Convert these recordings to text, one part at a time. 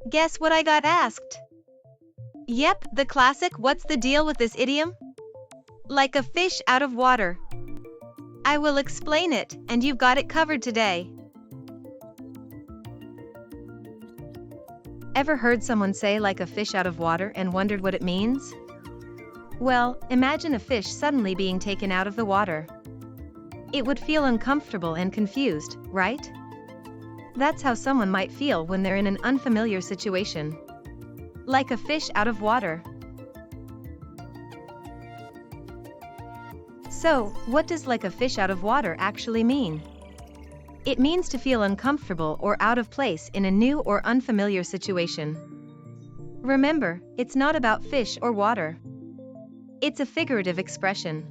Guess what I got asked? Yep, the classic "what's the deal with this idiom?" Like a fish out of water. I will explain it, and you've got it covered today. Ever heard someone say "like a fish out of water" and wondered what it means? Well, imagine a fish suddenly being taken out of the water. It would feel uncomfortable and confused, right? That's how someone might feel when they're in an unfamiliar situation. Like a fish out of water. So, what does "like a fish out of water" actually mean? It means to feel uncomfortable or out of place in a new or unfamiliar situation. Remember, it's not about fish or water. It's a figurative expression.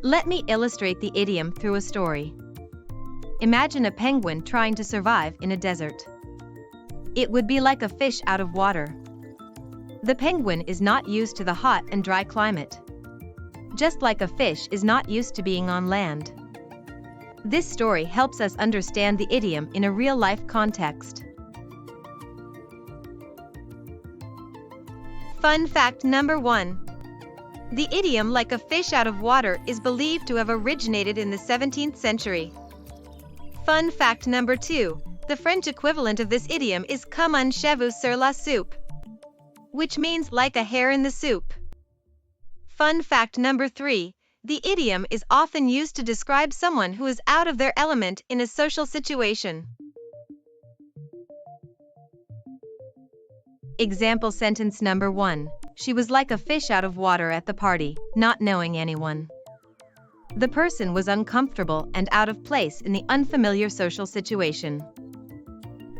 Let me illustrate the idiom through a story. Imagine a penguin trying to survive in a desert. It would be like a fish out of water. The penguin is not used to the hot and dry climate. Just like a fish is not used to being on land. This story helps us understand the idiom in a real-life context. Fun fact number 1. The idiom "like a fish out of water" is believed to have originated in the 17th century. Fun fact number 2. The French equivalent of this idiom is "comme un cheveu sur la soupe," which means "like a hare in the soup." Fun fact number 3. The idiom is often used to describe someone who is out of their element in a social situation. Example sentence number 1. She was like a fish out of water at the party, not knowing anyone. The person was uncomfortable and out of place in the unfamiliar social situation.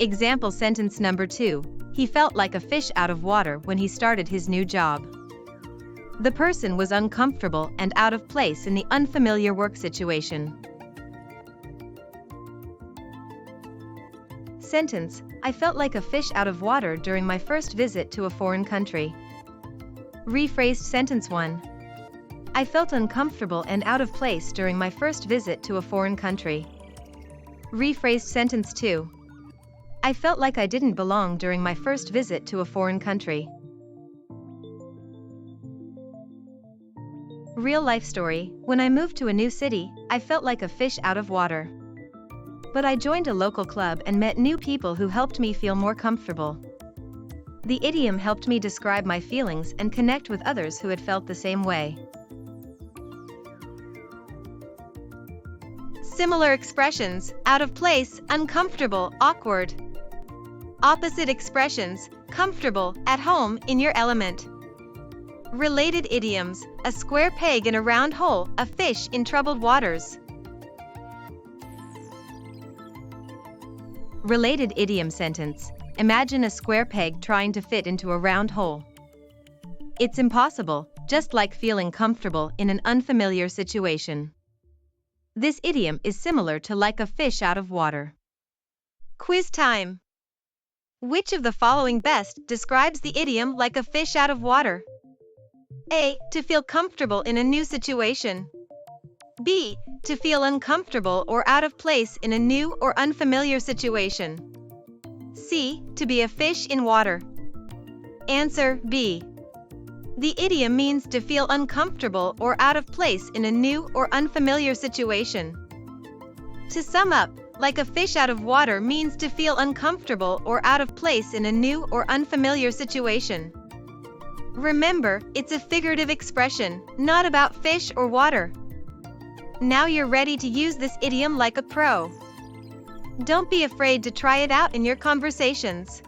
Example sentence number 2. He felt like a fish out of water when he started his new job. The person was uncomfortable and out of place in the unfamiliar work situation. Sentence: I felt like a fish out of water during my first visit to a foreign country. Rephrased sentence 1. I felt uncomfortable and out of place during my first visit to a foreign country. Rephrased sentence 2. I felt like I didn't belong during my first visit to a foreign country. Real-life story: when I moved to a new city, I felt like a fish out of water. But I joined a local club and met new people who helped me feel more comfortable. The idiom helped me describe my feelings and connect with others who had felt the same way. Similar expressions: out of place, uncomfortable, awkward. Opposite expressions: comfortable, at home, in your element. Related idioms: a square peg in a round hole, a fish in troubled waters. Related idiom sentence: imagine a square peg trying to fit into a round hole. It's impossible, just like feeling comfortable in an unfamiliar situation. This idiom is similar to "like a fish out of water." Quiz time. Which of the following best describes the idiom "like a fish out of water"? A. To feel comfortable in a new situation. B. To feel uncomfortable or out of place in a new or unfamiliar situation. C. To be a fish in water. Answer B. The idiom means to feel uncomfortable or out of place in a new or unfamiliar situation. To sum up, "like a fish out of water" means to feel uncomfortable or out of place in a new or unfamiliar situation. Remember, it's a figurative expression, not about fish or water. Now you're ready to use this idiom like a pro. Don't be afraid to try it out in your conversations.